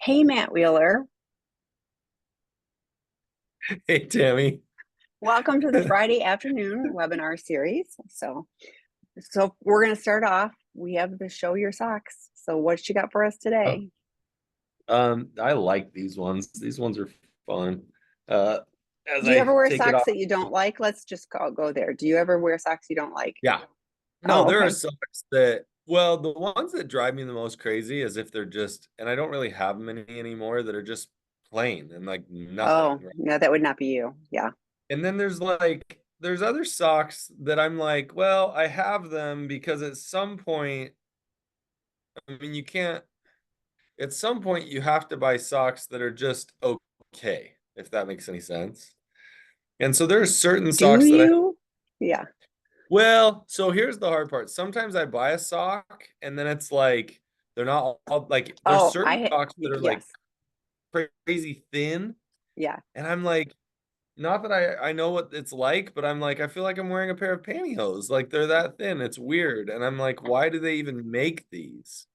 Hey, Matt Wheeler. Hey, Tammy. Welcome to the Friday afternoon webinar series. So we're going to start off. We have the show your socks. So what you got for us Oh, today? I like these ones. These ones are fun. Uh, as Do you I ever wear take it socks off. that you don't like? Let's just go there. Do you ever wear socks you don't like? Yeah. No, Oh, there are okay. socks that, well, the ones that drive me the most crazy is if they're just, and I don't really have many anymore that are just plain and like nothing, Oh, right? no, that would not be you. Yeah. And then there's other socks that I'm like, well, I have them because at some point, I mean, you can't, at some point, you have to buy socks that are just okay, if that makes any sense. And so there's certain Do socks that I, you? Yeah. well, so here's the hard part. Sometimes I buy a sock and then it's like they're not all like there's Oh, certain socks that are like yes. crazy thin. Yeah. And I'm like, not that I know what it's like, but I'm like, I feel like I'm wearing a pair of pantyhose. Like they're that thin. It's weird. And I'm like, why do they even make these?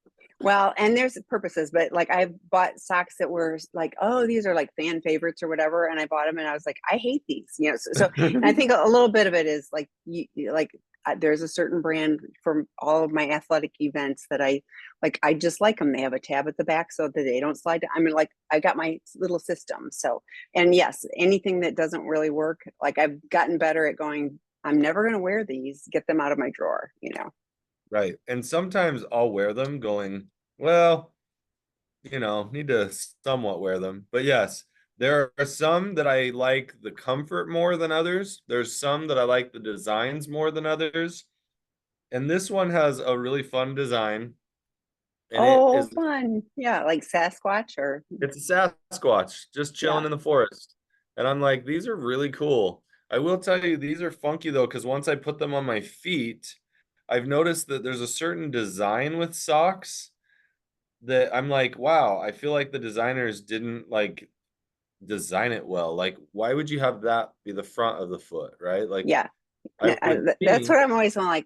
Well, and there's purposes, but like I've bought socks that were like, oh, these are like fan favorites or whatever, and I bought them, and I was like, I hate these, and I think a little bit of it is like there's a certain brand from all of my athletic events that I like. I just like them. They have a tab at the back so that they don't slide down. I mean, like I got my little system. So, and yes, anything that doesn't really work, like I've gotten better at going. I'm never going to wear these. Get them out of my drawer. Right. And sometimes I'll wear them going, well, need to somewhat wear them. But yes, there are some that I like the comfort more than others. There's some that I like the designs more than others. And this one has a really fun design. And Oh, fun. Yeah, like Sasquatch or it's a Sasquatch just chilling yeah. in the forest. And I'm like, these are really cool. I will tell you, these are funky though, because once I put them on my feet, I've noticed that there's a certain design with socks that I'm like, wow, I feel like the designers didn't like design it well. Like, why would you have that be the front of the foot, right? Like, Yeah. I would That's think, what I'm always on like,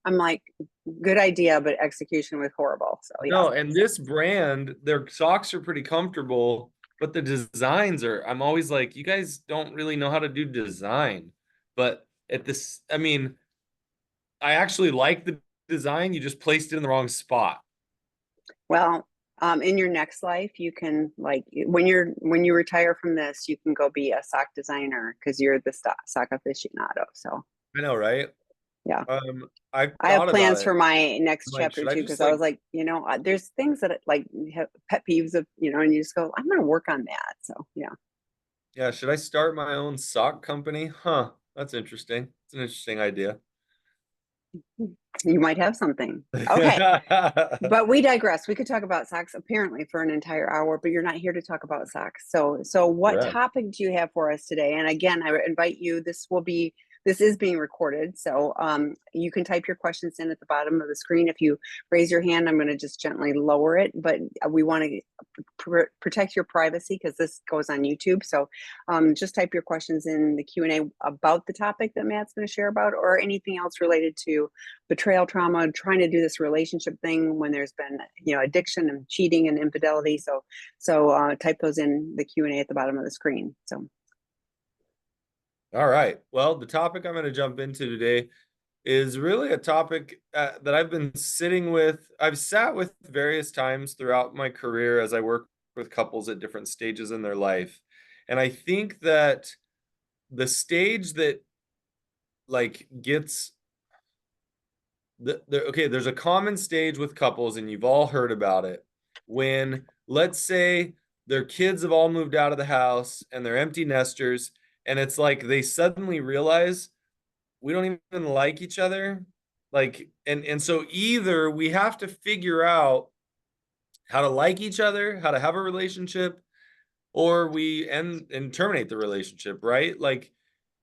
I'm like good idea, but execution was horrible. So yeah. no, and this brand, their socks are pretty comfortable, but the designs are, I'm always like, you guys don't really know how to do design. But at this, I mean, I actually like the design, you just placed it in the wrong spot. Well, in your next life, you can like when you retire from this, you can go be a sock designer because you're the sock aficionado. So I know, right? yeah. I've I have thought about plans it. for my next I'm like, chapter should I too, just because I like, was like, there's things that like have pet peeves of, and you just go, I'm going to work on that. So yeah, yeah, should I start my own sock company? Huh, that's interesting. It's an interesting idea. you might have something. Okay. But we digress. We could talk about socks apparently for an entire hour, but you're not here to talk about socks. So what Correct. topic do you have for us today? And again, I invite you. This is being recorded, so you can type your questions in at the bottom of the screen. If you raise your hand, I'm going to just gently lower it. But we want to protect your privacy because this goes on YouTube. So just type your questions in the Q&A about the topic that Matt's going to share about, or anything else related to betrayal trauma, trying to do this relationship thing when there's been addiction and cheating and infidelity. So type those in the Q&A at the bottom of the screen. So All right. Well, the topic I'm going to jump into today is really a topic that I've been sitting with. I've sat with various times throughout my career as I work with couples at different stages in their life. And I think that the stage that like gets okay, there's a common stage with couples, and you've all heard about it. When, let's say, their kids have all moved out of the house and they're empty nesters, and it's like they suddenly realize we don't even like each other. Like, and so either we have to figure out how to like each other, how to have a relationship, or we end and terminate the relationship, right? Like,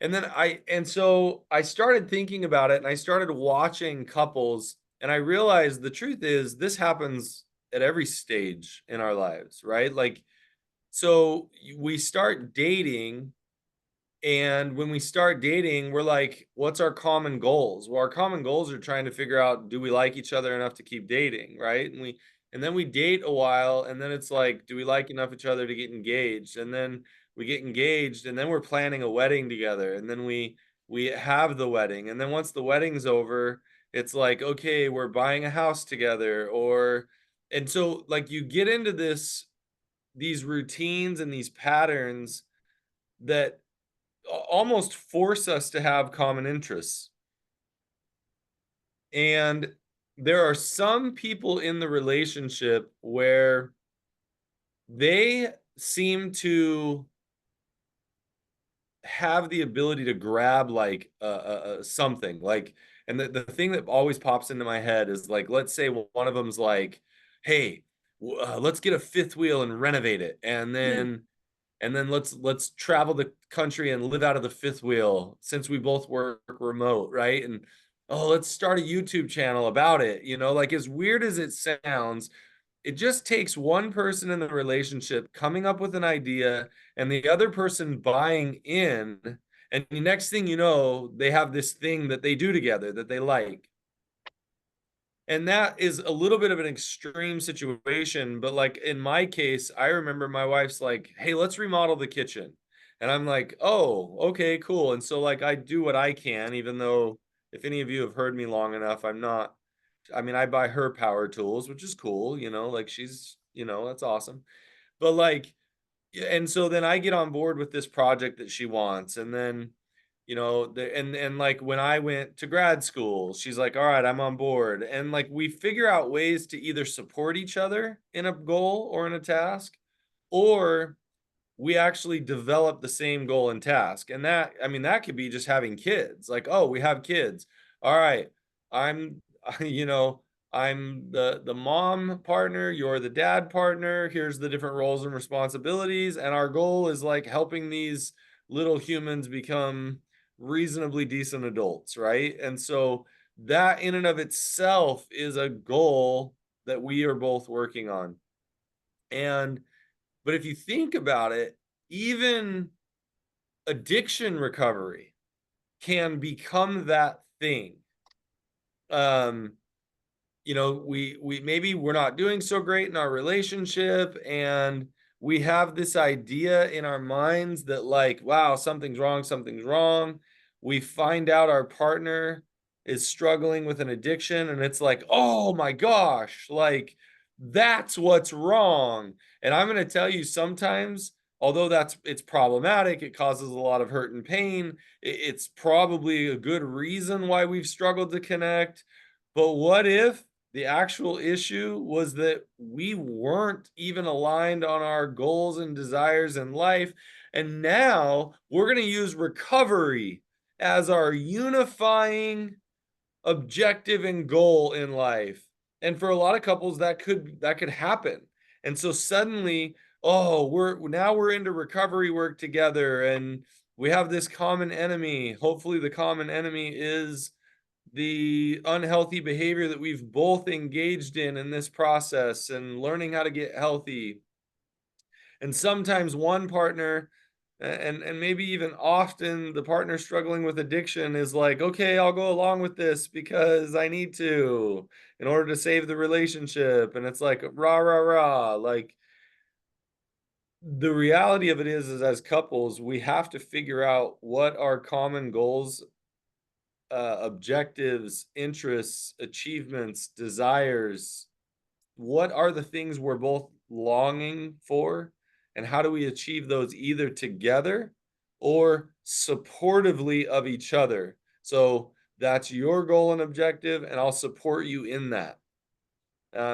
and so I started thinking about it and I started watching couples, and I realized the truth is this happens at every stage in our lives, right? Like, so we start dating, and when we start dating, we're like, what's our common goals? Well, our common goals are trying to figure out, do we like each other enough to keep dating, right? and then we date a while, and then it's like, do we like enough each other to get engaged? And then we get engaged, and then we're planning a wedding together, and then we have the wedding, and then once the wedding's over, it's like, okay, we're buying a house together, or and so like you get into these routines and these patterns that almost force us to have common interests. And there are some people in the relationship where they seem to have the ability to grab like something like, and the thing that always pops into my head is like, let's say one of them's like, hey, let's get a fifth wheel and renovate it, and then let's travel the country and live out of the fifth wheel since we both work remote, right? And oh, let's start a YouTube channel about it. Like as weird as it sounds, it just takes one person in the relationship coming up with an idea and the other person buying in. And the next thing you know, they have this thing that they do together that they like. And that is a little bit of an extreme situation, but like in my case, I remember my wife's like, hey, let's remodel the kitchen. And I'm like, oh, okay, cool. And so like I do what I can, even though if any of you have heard me long enough, I'm not, I mean, I buy her power tools, which is cool, like she's, that's awesome. But like, and so then I get on board with this project that she wants. And then, and like when I went to grad school, she's like, all right, I'm on board. And like we figure out ways to either support each other in a goal or in a task, or we actually develop the same goal and task. And that, I mean, that could be just having kids. Like, oh, we have kids. All right, I'm, you know, I'm the mom partner, you're the dad partner. Here's the different roles and responsibilities. And our goal is like helping these little humans become reasonably decent adults, right? And so that in and of itself is a goal that we are both working on. And but if you think about it, even addiction recovery can become that thing. Um, we maybe we're not doing so great in our relationship, and we have this idea in our minds that like, wow, something's wrong, something's wrong. We find out our partner is struggling with an addiction, and it's like, oh my gosh, like that's what's wrong. And I'm going to tell you, sometimes, although it's problematic, it causes a lot of hurt and pain, it's probably a good reason why we've struggled to connect. But what if the actual issue was that we weren't even aligned on our goals and desires in life? And now we're going to use recovery as our unifying objective and goal in life. And for a lot of couples, that could happen. And so suddenly, oh, we're into recovery work together, and we have this common enemy. Hopefully the common enemy is the unhealthy behavior that we've both engaged in this process, and learning how to get healthy. And sometimes one partner, and maybe even often the partner struggling with addiction, is like, okay, I'll go along with this because I need to in order to save the relationship. And it's like, rah rah rah. Like, the reality of it is as couples, we have to figure out what our common goals, objectives, interests, achievements, desires, what are the things we're both longing for, and how do we achieve those either together or supportively of each other. So that's your goal and objective, and I'll support you in that.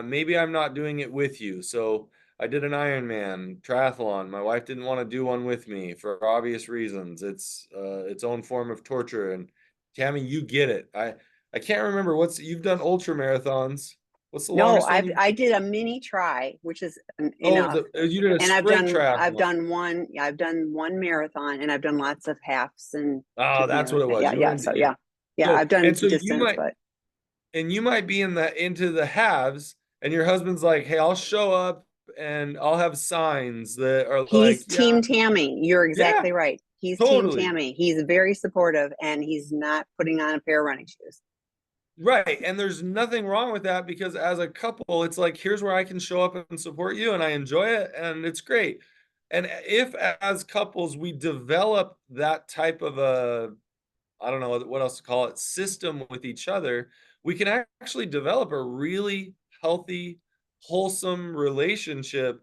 Maybe I'm not doing it with you. So I did an Ironman triathlon. My wife didn't want to do one with me for obvious reasons. It's its own form of torture. And Tammy, you get it. I can't remember you've done ultra marathons. What's the No, longest one I did a mini try, which is Oh, enough. you did a And sprint I've triathlon. done one, yeah, I've done one marathon, and I've done lots of halves and Oh, that's what it was. yeah, You were yeah. into, So yeah. yeah, So I've done and so you distance, might but be into the halves, and your husband's like, hey, I'll show up and I'll have signs that are he's like, yeah, team Tammy. You're yeah, exactly right. He's team totally. Tammy. He's very supportive, and he's not putting on a pair of running shoes. Right. And there's nothing wrong with that because as a couple, it's like, here's where I can show up and support you and I enjoy it and it's great. And if as couples we develop that type of a, I don't know what else to call it, system with each other, we can actually develop a really healthy, wholesome relationship.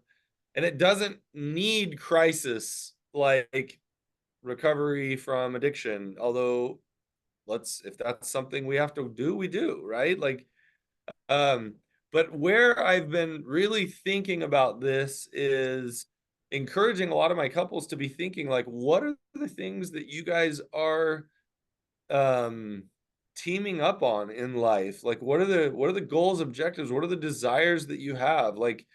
And it doesn't need crisis like recovery from addiction. Although if that's something we have to do, we do, right? Like, um, but where I've been really thinking about this is encouraging a lot of my couples to be thinking like, what are the things that you guys are um teaming up on in life? Like what are the goals, objectives, what are the desires that you have? Like,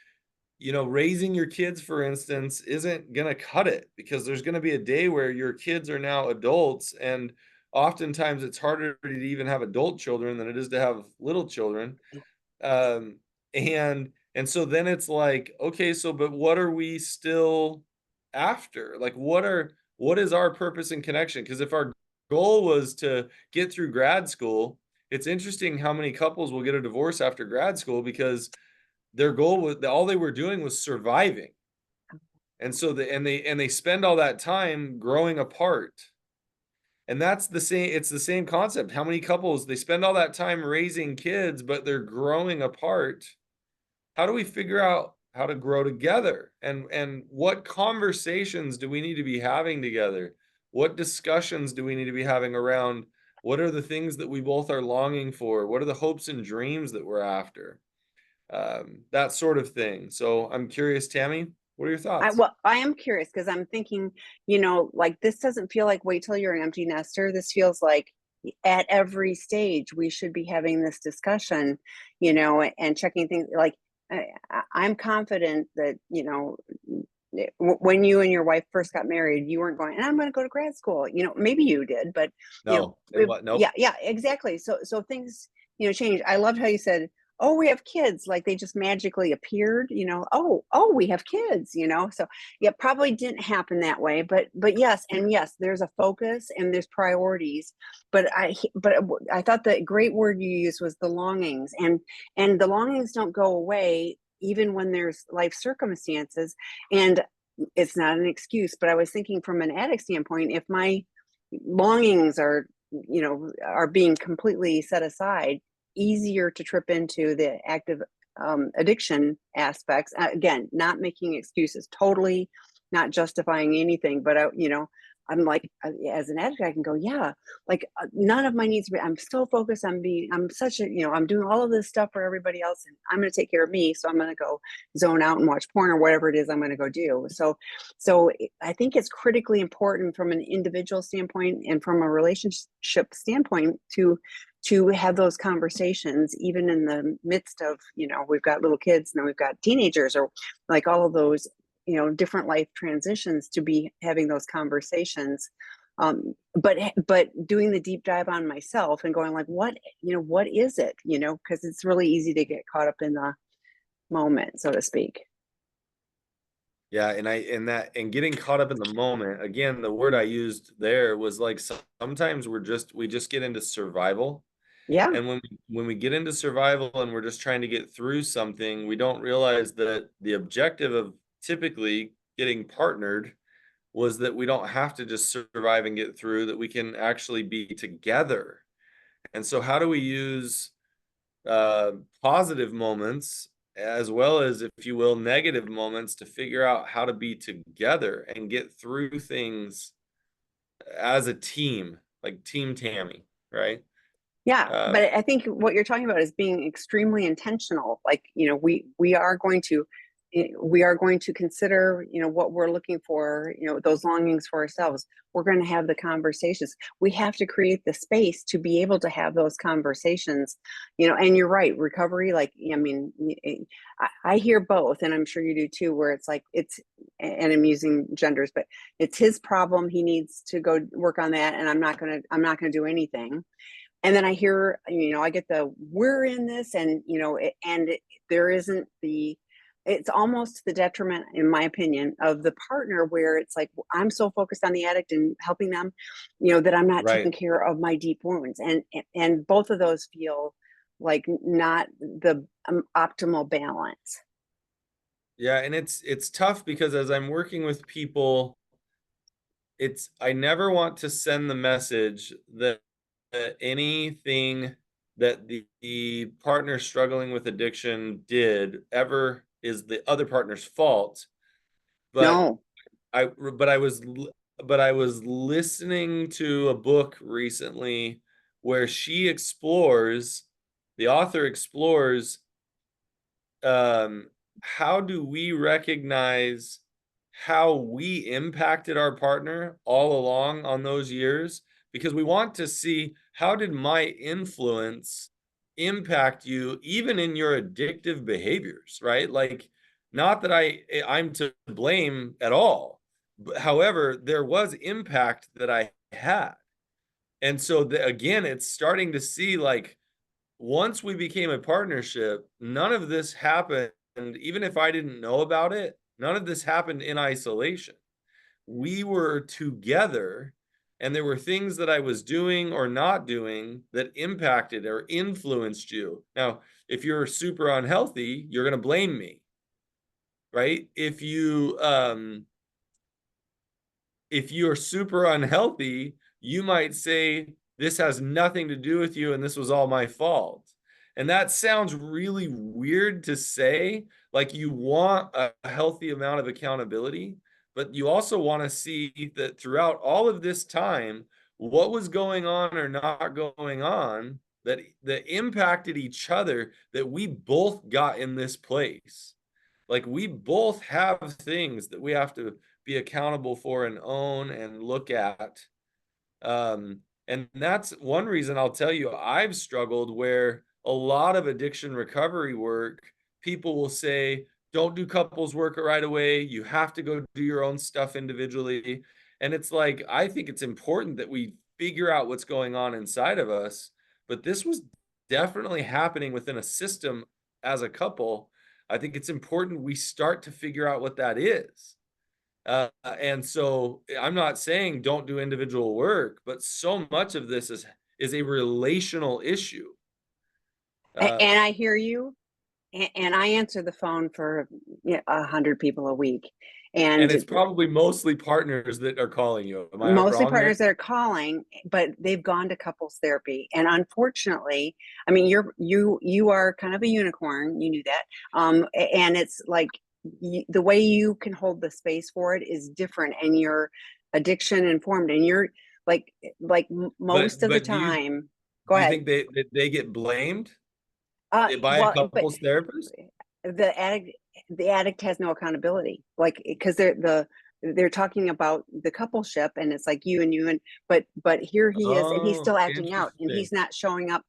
raising your kids, for instance, isn't going to cut it because there's going to be a day where your kids are now adults. And oftentimes it's harder to even have adult children than it is to have little children. Um, and so then it's like, okay, so, but what are we still after? Like, what is our purpose and connection? Because if our goal was to get through grad school, it's interesting how many couples will get a divorce after grad school because their goal was all they were doing was surviving. And so they spend all that time growing apart. And it's the same concept. How many couples they spend all that time raising kids, but they're growing apart? How do we figure out how to grow together? And what conversations do we need to be having together? What discussions do we need to be having around what are the things that we both are longing for? What are the hopes and dreams that we're after? That sort of thing. So I'm curious, Tammy, what are your thoughts? I am curious because I'm thinking, like this doesn't feel like wait till you're an empty nester. This feels like at every stage we should be having this discussion, and checking things like I'm confident that, when you and your wife first got married, you weren't going, and I'm going to go to grad school. Maybe you did, but No, what? Nope. yeah, exactly. So things, change. I loved how you said, "Oh, we have kids," like they just magically appeared. Oh, we have kids. So yeah, probably didn't happen that way, but yes, and yes, there's a focus and there's priorities. But I thought the great word you used was the longings, and the longings don't go away even when there's life circumstances. And it's not an excuse, but I was thinking from an addict standpoint, if my longings are being completely set aside, easier to trip into the active addiction aspects. Again, not making excuses, totally not justifying anything, but I'm like, as an addict, I can go, yeah, like none of my needs. I'm so focused on I'm such a, I'm doing all of this stuff for everybody else, and I'm going to take care of me. So I'm going to go zone out and watch porn or whatever it is I'm going to go do. So I think it's critically important from an individual standpoint and from a relationship standpoint to have those conversations, even in the midst of, we've got little kids and then we've got teenagers, or like all of those, different life transitions, to be having those conversations. But doing the deep dive on myself and going like, what is it, because it's really easy to get caught up in the moment, so to speak. Yeah, and getting caught up in the moment, again, the word I used there was like sometimes we just get into survival. Yeah. And when we get into survival and we're just trying to get through something, we don't realize that the objective of typically getting partnered was that we don't have to just survive and get through, that we can actually be together. And so how do we use positive moments as well as, if you will, negative moments to figure out how to be together and get through things as a team, like Team Tammy, right? Yeah, Uh, but I think what you're talking about is being extremely intentional. Like, we are going to consider, what we're looking for, those longings for ourselves. We're going to have the conversations. We have to create the space to be able to have those conversations, and you're right, recovery, like, I mean, I hear both, and I'm sure you do too, where it's like, and I'm using genders, but it's his problem. He needs to go work on that. And I'm not going to do anything. And then I hear, I get we're in this, and there isn't it's almost to the detriment, in my opinion, of the partner, where it's like I'm so focused on the addict and helping them, that I'm not Right. taking care of my deep wounds, and both of those feel like not the optimal balance. Yeah, and it's tough because as I'm working with people, I never want to send the message that anything that the partner struggling with addiction did ever is the other partner's fault. But No, I but I was but I was listening to a book recently where the author explores, how do we recognize how we impacted our partner all along on those years? Because we want to see, how did my influence impact you even in your addictive behaviors, right? Like, not that I'm to blame at all. However, there was impact that I had. And so again, it's starting to see, like, once we became a partnership, none of this happened. And even if I didn't know about it, none of this happened in isolation. We were together, and there were things that I was doing or not doing that impacted or influenced you. Now, if you're super unhealthy, you're going to blame me, right? If you're super unhealthy, you might say, this has nothing to do with you and this was all my fault. And that sounds really weird to say. Like, you want a healthy amount of accountability, but you also want to see that throughout all of this time, what was going on or not going on that impacted each other, that we both got in this place. Like, we both have things that we have to be accountable for and own and look at. And that's one reason I'll tell you I've struggled, where a lot of addiction recovery work, people will say, don't do couples work right away. You have to go do your own stuff individually. And it's like, I think it's important that we figure out what's going on inside of us. But this was definitely happening within a system as a couple. I think it's important we start to figure out what that is. And so I'm not saying don't do individual work, but so much of this is a relational issue. Uh, and I hear you, and I answer the phone for 100 people a week, and and it's probably mostly partners that are calling you. Am I mostly wrong there? partners that are calling, but they've gone to couples therapy. And unfortunately, I mean, you are kind of a unicorn. You knew that. And it's like, the way you can hold the space for it is different, and you're addiction informed, and you're like most of the But do you time. Go do you ahead. think they get blamed by a Well, but couples therapist? the addict has no accountability, like, because they're talking about the coupleship, and it's like but here he is, and he's Oh, still acting out, and interesting. he's not showing up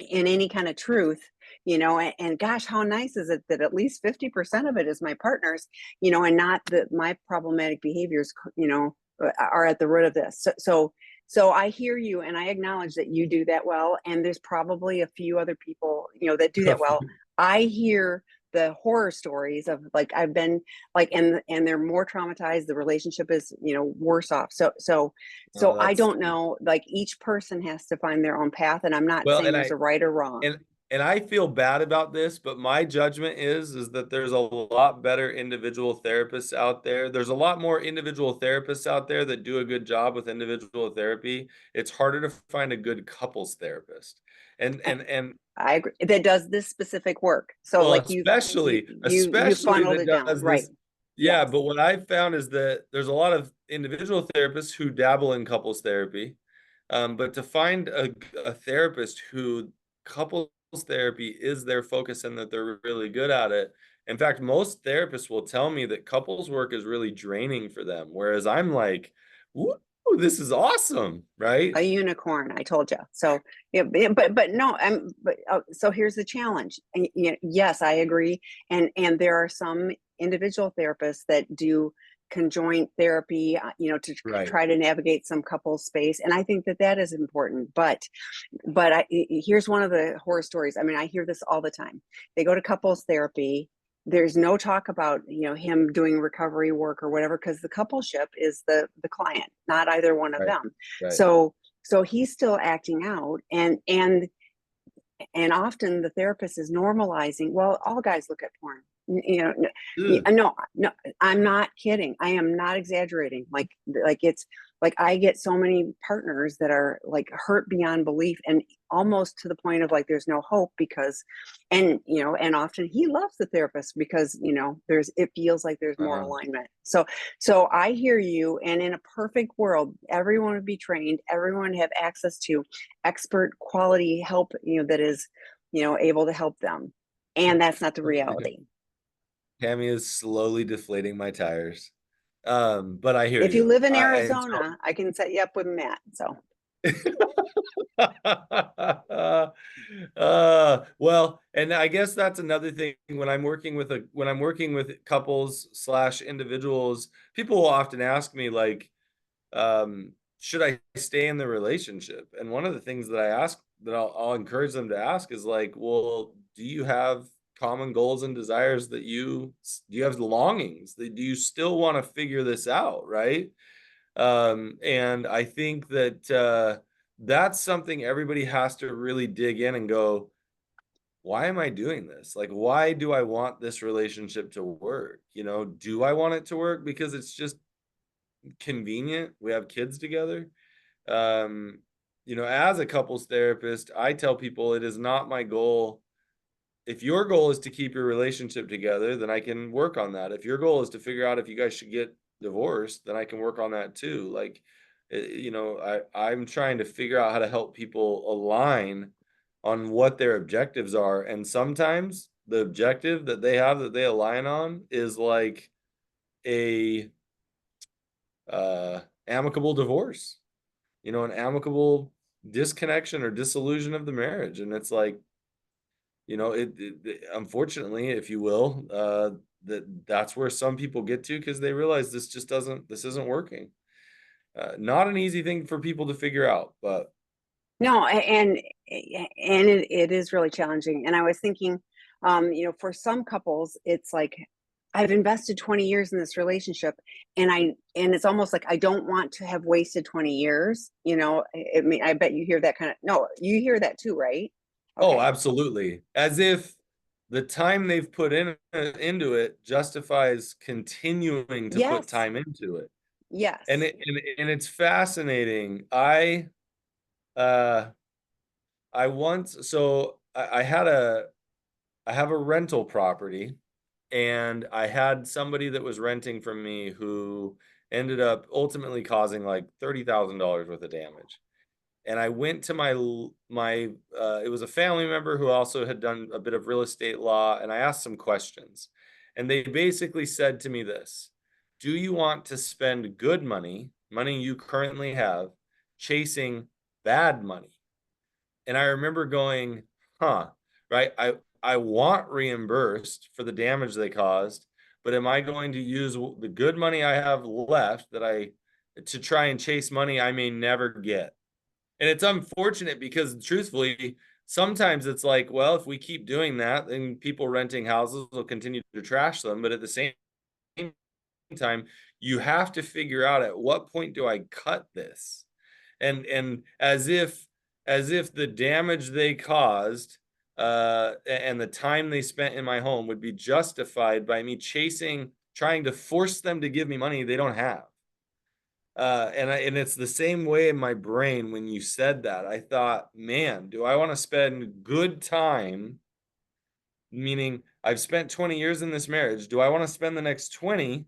in any kind of truth, and gosh, how nice is it that at least 50% of it is my partner's, and not that my problematic behaviors, are at the root of this. So I hear you, and I acknowledge that you do that well, and there's probably a few other people, that do that well. I hear the horror stories of, like, I've been like, and they're more traumatized, the relationship is, worse off. So Oh, I that's don't know, like, each person has to find their own path, and I'm not well, saying and there's I a right or wrong. and and I feel bad about this, but my judgment is that there's a lot better individual therapists out there. There's a lot more individual therapists out there that do a good job with individual therapy. It's harder to find a good couples therapist. And I agree, that does this specific work. So, well, like, you especially funneled that it down, does right? this. Yeah, Yes. but what I've found is that there's a lot of individual therapists who dabble in couples therapy. But to find a therapist who couples therapy is their focus and that they're really good at it. In fact, most therapists will tell me that couples work is really draining for them, whereas I'm like, woo, this is awesome, right? A unicorn, I told you. So, yeah, but no, so here's the challenge. And, yes, I agree. And there are some individual therapists that do conjoint therapy, to Right. try to navigate some couple space. And I think that that is important. But here's one of the horror stories. I mean, I hear this all the time. They go to couples therapy, there's no talk about, him doing recovery work or whatever, because the coupleship is the client, not either one of Right. them. Right. So he's still acting out, and often the therapist is normalizing, well, all guys look at porn. Ugh. No, no, I'm not kidding. I am not exaggerating. Like it's like I get so many partners that are like hurt beyond belief, and almost to the point of like there's no hope, because and often he loves the therapist because it feels like there's more Uh-huh. alignment. So I hear you, and in a perfect world, everyone would be trained, everyone would have access to expert quality help, that is, able to help them. And that's not the reality. Tammy is slowly deflating my tires. But I hear If you you. live in I Arizona, I can set you up with Matt. So well, and I guess that's another thing when I'm working with couples slash individuals, people will often ask me like, should I stay in the relationship? And one of the things that I'll encourage them to ask is like, well, do you have common goals and desires do you have longings that do you still want to figure this out, right? And I think that that's something everybody has to really dig in and go, why am I doing this? Like, why do I want this relationship to work? Do I want it to work because it's just convenient? We have kids together. Um, as a couples therapist, I tell people it is not my goal. If your goal is to keep your relationship together, then I can work on that. If your goal is to figure out if you guys should get divorced, then I can work on that too. Like, I'm trying to figure out how to help people align on what their objectives are. And sometimes the objective that they have that they align on is like a amicable divorce, an amicable disconnection or dissolution of the marriage. And it's like, unfortunately, if you will, that's where some people get to because they realize this isn't working. Not an easy thing for people to figure out, but no, it is really challenging. And I was thinking, for some couples, it's like I've invested 20 years in this relationship, and it's almost like I don't want to have wasted 20 years. I bet you hear that kind of, no, you hear that too, right? oh, Okay. absolutely. As if the time they've put into it justifies continuing to put Yes. time into it. And Yes. it's fascinating. Uh I once so I have a rental property, and I had somebody that was renting from me who ended up ultimately causing like $30,000 worth of damage. And I went to it was a family member who also had done a bit of real estate law, and I asked some questions. And they basically said to me this: do you want to spend good money you currently have, chasing bad money? And I remember going, huh, right? I want reimbursed for the damage they caused, but am I going to use the good money I have left to try and chase money I may never get? And it's unfortunate because truthfully, sometimes it's like, well, if we keep doing that, then people renting houses will continue to trash them. But at the same time, you have to figure out at what point do I cut this? And as if the damage they caused and the time they spent in my home would be justified by me trying to force them to give me money they don't have. And it's the same way in my brain when you said that. I thought, man, do I want to spend good time? Meaning, I've spent 20 years in this marriage. Do I want to spend the next 20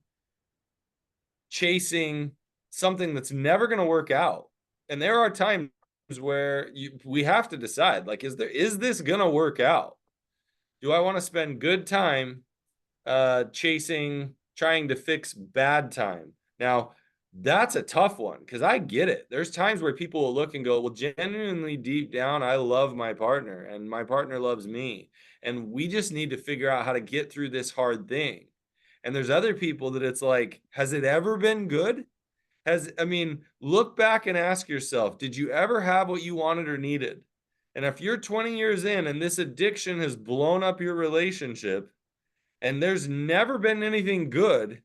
chasing something that's never going to work out? And there are times where we have to decide, like, is this going to work out? Do I want to spend good time trying to fix bad time? Now, that's a tough one because I get it. There's times where people will look and go, well, genuinely deep down, I love my partner and my partner loves me. And we just need to figure out how to get through this hard thing. And there's other people that it's like, has it ever been good? Look back and ask yourself, did you ever have what you wanted or needed? And if you're 20 years in and this addiction has blown up your relationship, and there's never been anything good,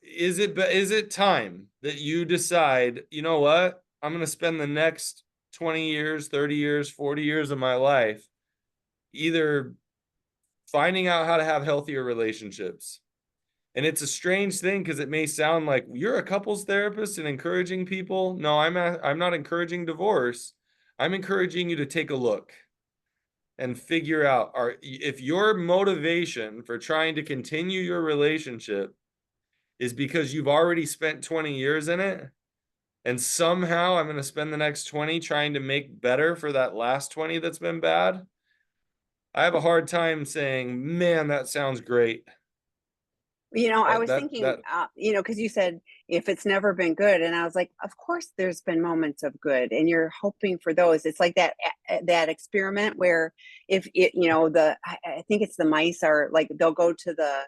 is it time that you decide, you know what? I'm going to spend the next 20 years, 30 years, 40 years of my life either finding out how to have healthier relationships. And it's a strange thing because it may sound like you're a couples therapist and encouraging people. No, I'm not encouraging divorce. I'm encouraging you to take a look and figure out if your motivation for trying to continue your relationship is because you've already spent 20 years in it, and somehow I'm going to spend the next 20 trying to make better for that last 20 that's been bad. I have a hard time saying, man, that sounds great. I That was that thinking, that because you said if it's never been good, and I was like, of course, there's been moments of good, and you're hoping for those. It's like that experiment where if it, I think it's the mice are like they'll go to the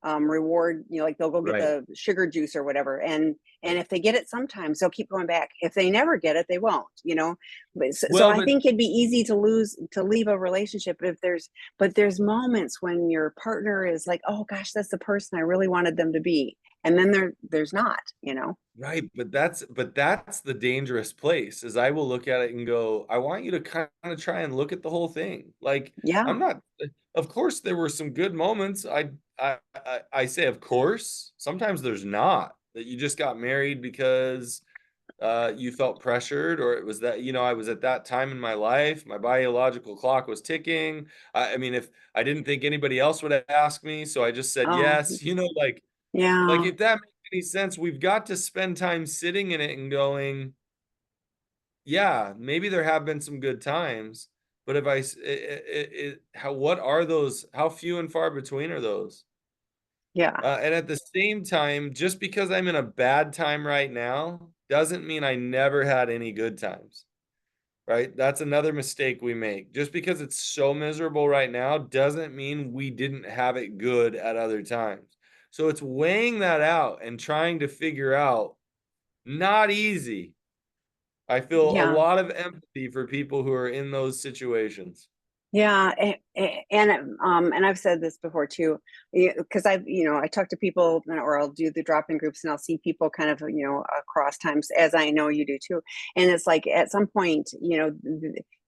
reward, like they'll go get right. the sugar juice or whatever, and if they get it sometimes, they'll keep going back. If they never get it, they won't. So Well, I but think it'd be easy to leave a relationship if there's moments when your partner is like, oh gosh, that's the person I really wanted them to be, and then there's not. right, but that's the dangerous place. Is I will look at it and go, I want you to kind of try and look at the whole thing. Like Yeah. I'm not. Of course, there were some good moments. I say, of course. Sometimes there's not. That you just got married because you felt pressured, or it was that I was at that time in my life, my biological clock was ticking. I mean, if I didn't think anybody else would ask me, so I just said Oh, yes. Like yeah. if that makes any sense, we've got to spend time sitting in it and going, yeah, maybe there have been some good times, but if I, s- it how what are those? How few and far between are those? Yeah. And at the same time, just because I'm in a bad time right now doesn't mean I never had any good times, right? That's another mistake we make. Just because it's so miserable right now doesn't mean we didn't have it good at other times. So it's weighing that out and trying to figure out, not easy. I feel a Yeah. lot of empathy for people who are in those situations. Yeah, and I've said this before too, because I talk to people, or I'll do the drop-in groups, and I'll see people kind of across times, as I know you do too. And it's like at some point,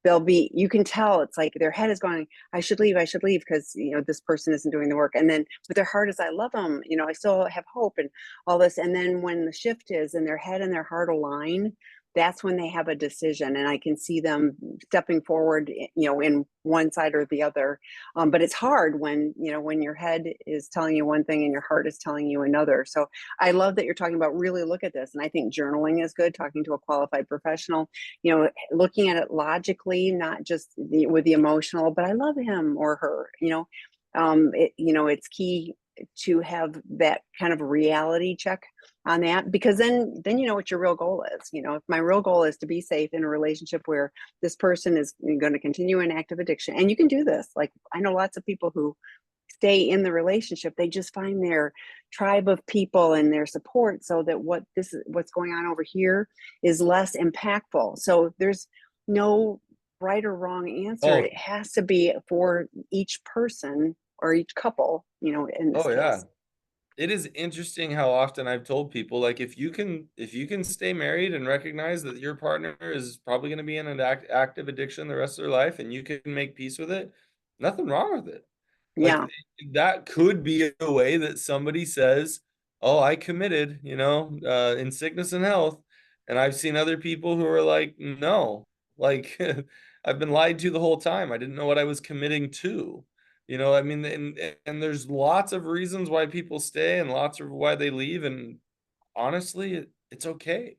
they'll be, you can tell it's like their head is going, I should leave because this person isn't doing the work, and then but their heart is, I love them, I still have hope and all this, and then when the shift is and their head and their heart align, that's when they have a decision, and I can see them stepping forward, in one side or the other. But it's hard when your head is telling you one thing and your heart is telling you another. So I love that you're talking about really look at this, and I think journaling is good, talking to a qualified professional, looking at it logically, not just with the emotional, but I love him or her. It's key to have that kind of reality check on that, because then you know what your real goal is. If my real goal is to be safe in a relationship where this person is going to continue an active addiction, and you can do this, like I know lots of people who stay in the relationship, they just find their tribe of people and their support, so that what's going on over here is less impactful. So there's no right or wrong answer. Oh, It has to be for each person or each couple, in this oh yeah. case. It is interesting how often I've told people, like, if you can stay married and recognize that your partner is probably going to be in an active addiction the rest of their life, and you can make peace with it, nothing wrong with it. Like Yeah. that could be a way that somebody says, "Oh, I committed," in sickness and health. And I've seen other people who are like, "No, like I've been lied to the whole time. I didn't know what I was committing to." I mean, and there's lots of reasons why people stay and lots of why they leave. And honestly, it's okay.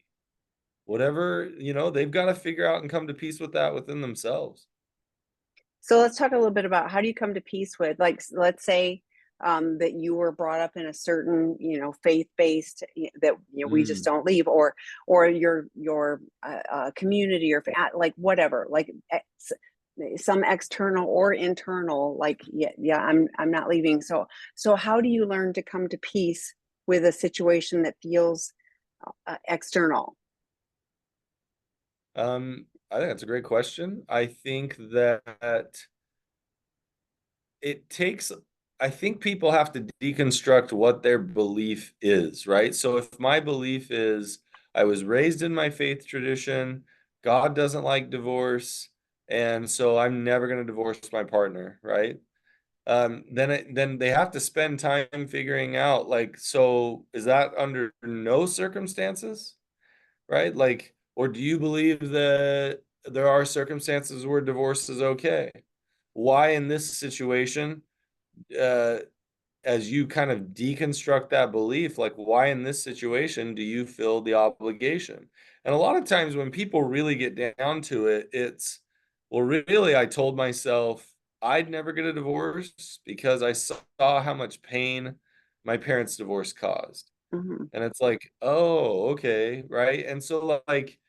Whatever, they've got to figure out and come to peace with that within themselves. So let's talk a little bit about how do you come to peace with, like, let's say that you were brought up in a certain, faith-based, that we just Mm. don't leave, or your community or like whatever, like some external or internal, like yeah, I'm not leaving. So how do you learn to come to peace with a situation that feels external? I think that's a great question. I think that it takes I think people have to deconstruct what their belief is, right? So if my belief is I was raised in my faith tradition, God doesn't like divorce, and so I'm never going to divorce my partner, right? Then they have to spend time figuring out like, so is that under no circumstances, right? Like, or do you believe that there are circumstances where divorce is okay? Why in this situation, uh, as you kind of deconstruct that belief, like why in this situation do you feel the obligation? And a lot of times when people really get down to it, it's, well, really, I told myself I'd never get a divorce because I saw how much pain my parents' divorce caused. Mhm. And it's like, oh, okay, right? And so like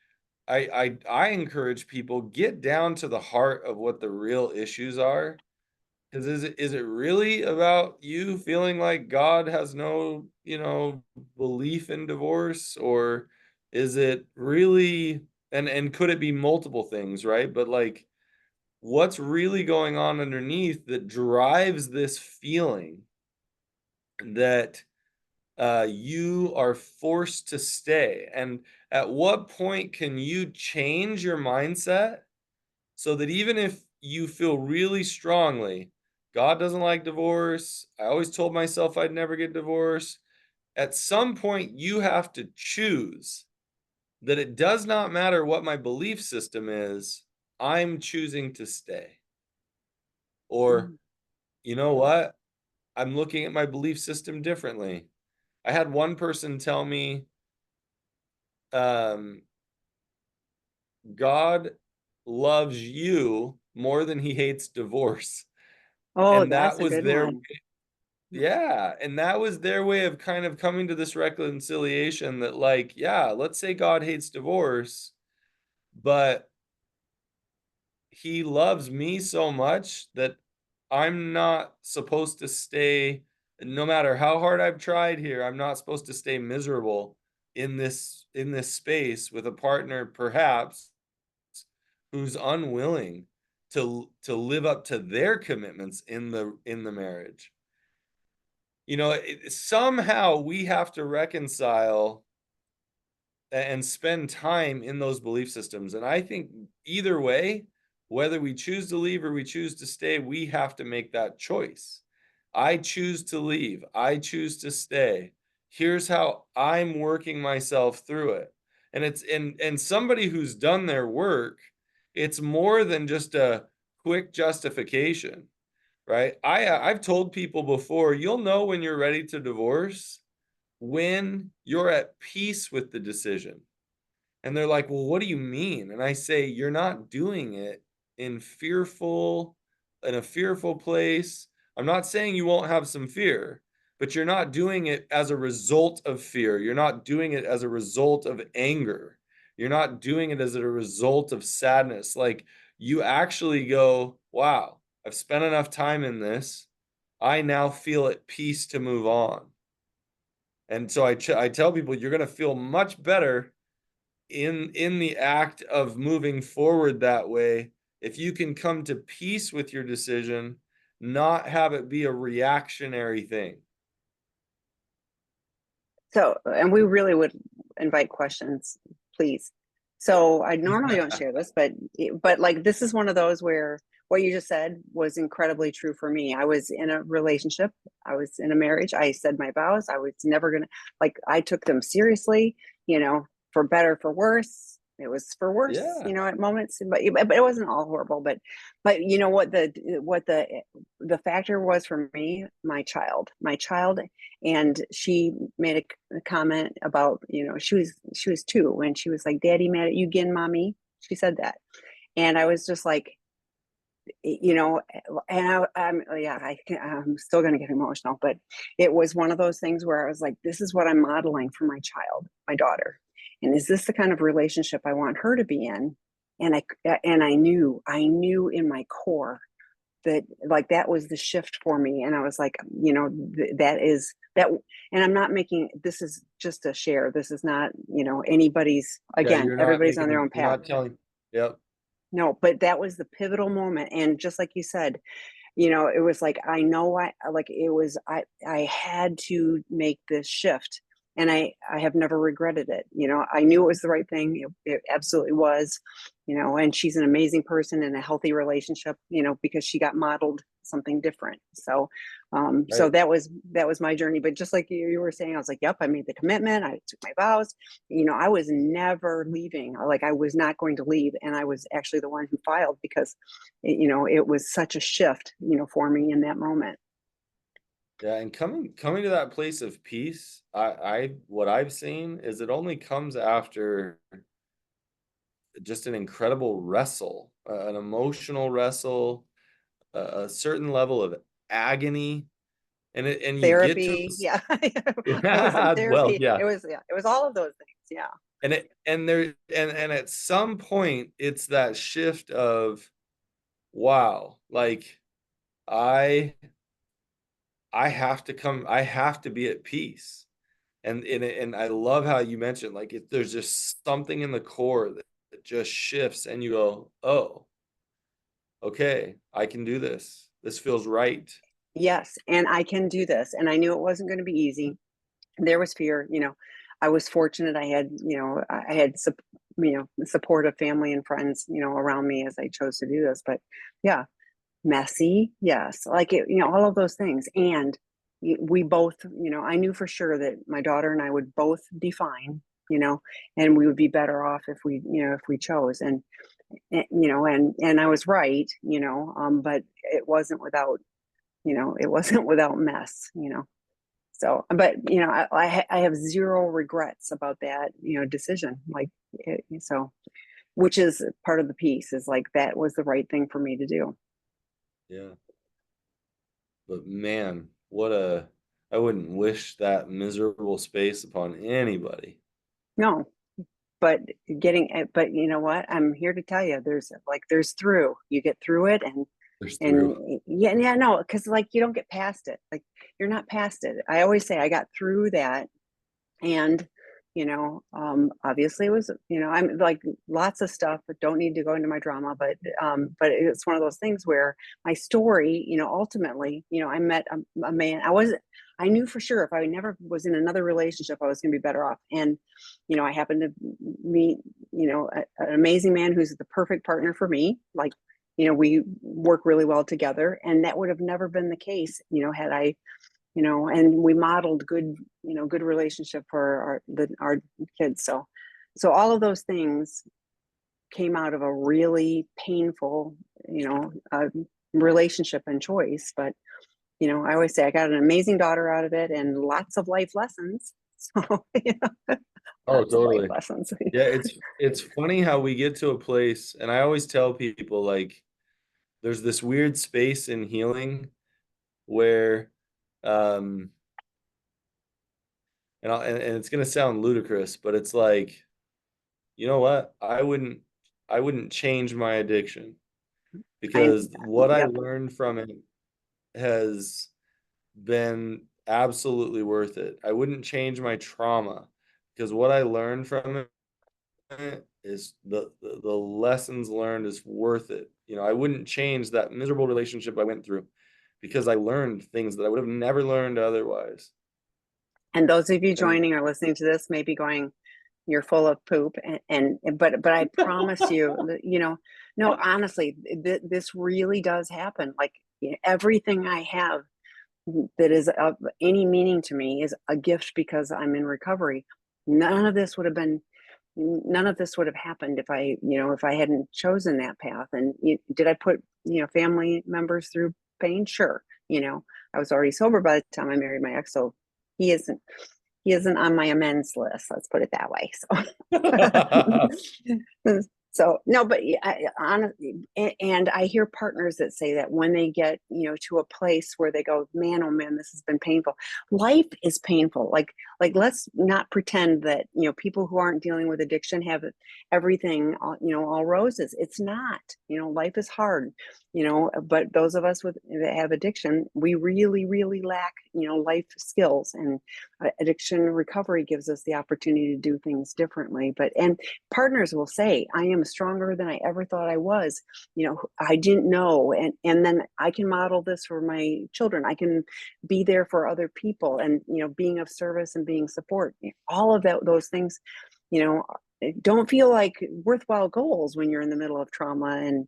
I encourage people get down to the heart of what the real issues are. Because is it really about you feeling like God has no, belief in divorce, or is it really, and could it be multiple things, right? But like what's really going on underneath that drives this feeling that you are forced to stay? And at what point can you change your mindset so that even if you feel really strongly, God doesn't like divorce, I always told myself I'd never get divorced, at some point you have to choose that it does not matter what my belief system is, I'm choosing to stay. Or, Mhm. you know what? I'm looking at my belief system differently. I had one person tell me, um, God loves you more than he hates divorce. Oh, And that's that a was good their, one. yeah, and that was their way of kind of coming to this reconciliation that, like, yeah, let's say God hates divorce, but he loves me so much that I'm not supposed to stay, no matter how hard I've tried here, I'm not supposed to stay miserable in this space with a partner perhaps who's unwilling to live up to their commitments in the marriage. Somehow we have to reconcile and spend time in those belief systems. And I think either way, whether we choose to leave or we choose to stay, we have to make that choice. I choose to leave. I choose to stay. Here's how I'm working myself through it. And and somebody who's done their work, it's more than just a quick justification, right? I've told people before, you'll know when you're ready to divorce when you're at peace with the decision. And they're like, well, what do you mean? And I say, you're not doing it in a fearful place. I'm not saying you won't have some fear, but you're not doing it as a result of fear. You're not doing it as a result of anger. You're not doing it as a result of sadness. Like you actually go, wow, I've spent enough time in this. I now feel at peace to move on. And so I tell people you're going to feel much better in the act of moving forward that way if you can come to peace with your decision, not have it be a reactionary thing. So, and we really would invite questions, please. So I normally don't share this, but like this is one of those where what you just said was incredibly true for me. I was in a relationship, I was in a marriage. I said my vows. I was never gonna, like, I took them seriously, for better, for worse. It was for worse, Yeah. at moments, but it wasn't all horrible. But you know what the factor was for me, my child, and she made a comment about, she was 2 and she was like, "Daddy mad at you again, mommy?" She said that, and I was just like, you know, and yeah, I'm still gonna get emotional, but it was one of those things where I was like, this is what I'm modeling for my child, my daughter, and is this the kind of relationship I want her to be in? And I knew in my core that, like, that was the shift for me, and I was like, that is that. And I'm not making, this is just a share, this is not, anybody's, Yeah, again, everybody's on their own you're path. not telling. Yep. No, but that was the pivotal moment, and just like you said, it was like, I know like it was, I had to make this shift, and I have never regretted it. I knew it was the right thing. It absolutely was, and she's an amazing person in a healthy relationship, because she got modeled something different. So Right. that was my journey. But just like you were saying, I was like, yep, I made the commitment. I took my vows. I was never leaving. Like, I was not going to leave. And I was actually the one who filed because, it was such a shift, for me in that moment. Yeah, and coming to that place of peace, I what I've seen is it only comes after just an incredible wrestle, an emotional wrestle, a certain level of agony, and you get to Therapy. Yeah. Well, listen, yeah, well, therapy. yeah. It was all of those things. Yeah. And at some point it's that shift of wow, like I I have to be at peace. And I love how you mentioned like there's just something in the core that just shifts and you go, "Oh, okay, I can do this. This feels right." Yes. And I can do this. And I knew it wasn't going to be easy. There was fear. I was fortunate. I had supportive family and friends, around me as I chose to do this. But yeah, messy. Yes. Like all of those things. And we both, I knew for sure that my daughter and I would both be fine, and we would be better off if we chose. And I was right, but it wasn't without mess. So, but I have zero regrets about that, decision. Like, so, which is part of the piece, is like that was the right thing for me to do. Yeah. But man, what a I wouldn't wish that miserable space upon anybody. No, but but you know what? I'm here to tell you, there's through. You get through it, and There's and through. yeah, yeah, no, because like you don't get past it. Like, you're not past it. I always say I got through that. And obviously it was, I'm like, lots of stuff, but don't need to go into my drama. But it's one of those things where my story, ultimately, I met a man. I knew for sure if I never was in another relationship, I was going to be better off. And I happened to meet, an amazing man who's the perfect partner for me. Like, we work really well together, and that would have never been the case, had I, and we modeled good relationship for our kids. So all of those things came out of a really painful, relationship and choice. But I always say I got an amazing daughter out of it, and lots of life lessons. So Oh, lots of life totally. lessons. Yeah, it's funny how we get to a place, and I always tell people like there's this weird space in healing where um and it's gonna sound ludicrous, but it's like, you know what? I wouldn't change my addiction I because what I Yep. learned from it has been absolutely worth it. I wouldn't change my trauma because what I learned from it is the lessons learned is worth it. I wouldn't change that miserable relationship I went through because I learned things that I would have never learned otherwise. And those of you And joining or listening to this may be going, you're full of poop, but I promise you that, no, honestly, this really does happen. Like, everything I have that is of any meaning to me is a gift because I'm in recovery. None of this would have happened if I hadn't chosen that path. And did I put family members through pain? Sure. I was already sober by the time I married my ex, so he isn't he isn't on my amends list. Let's put it that way. So no, but honestly, and I hear partners that say that when they get to a place where they go, man, oh man, this has been painful. Life is painful. Like let's not pretend that people who aren't dealing with addiction have everything all roses. It's not. Life is hard. but those of us that have addiction, we really, really lack, life skills, and addiction recovery gives us the opportunity to do things differently. And partners will say, I am stronger than I ever thought I was. I didn't know. And then I can model this for my children. I can be there for other people, and, being of service and being support, all of those things, don't feel like worthwhile goals when you're in the middle of trauma and,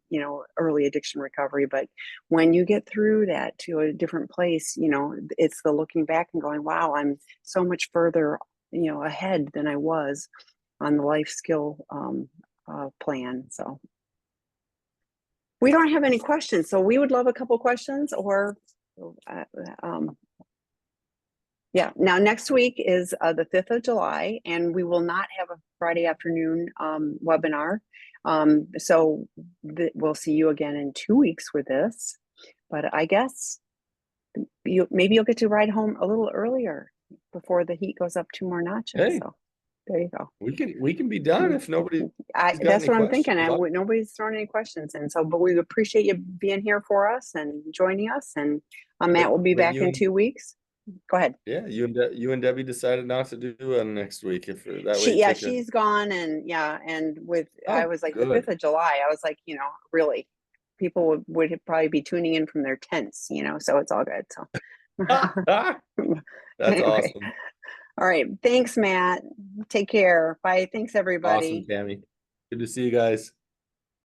early addiction recovery. But when you get through that to a different place, it's the looking back and going, wow, I'm so much further, ahead than I was on the life skill plan. So we don't have any questions. So we would love a couple questions, or yeah. Now, next week is the 5th of July, and we will not have a Friday afternoon webinar. So we'll see you again in 2 weeks with this. But I guess maybe you'll get to ride home a little earlier before the heat goes up 2 more notches. Hey, so there you go. We can be done if nobody. That's what I'm thinking. Nobody's thrown any questions in. So, but we appreciate you being here for us and joining us. And Matt will be back in 2 weeks. Go ahead. Yeah, you and Debbie decided not to do one next week. If that way, she's gone, and I was like, good. the 5th of July. I was like, really, people would probably be tuning in from their tents, so it's all good. So that's anyway. awesome. All right, thanks, Matt. Take care. Bye. Thanks, everybody. Awesome, Tammy. Good to see you guys.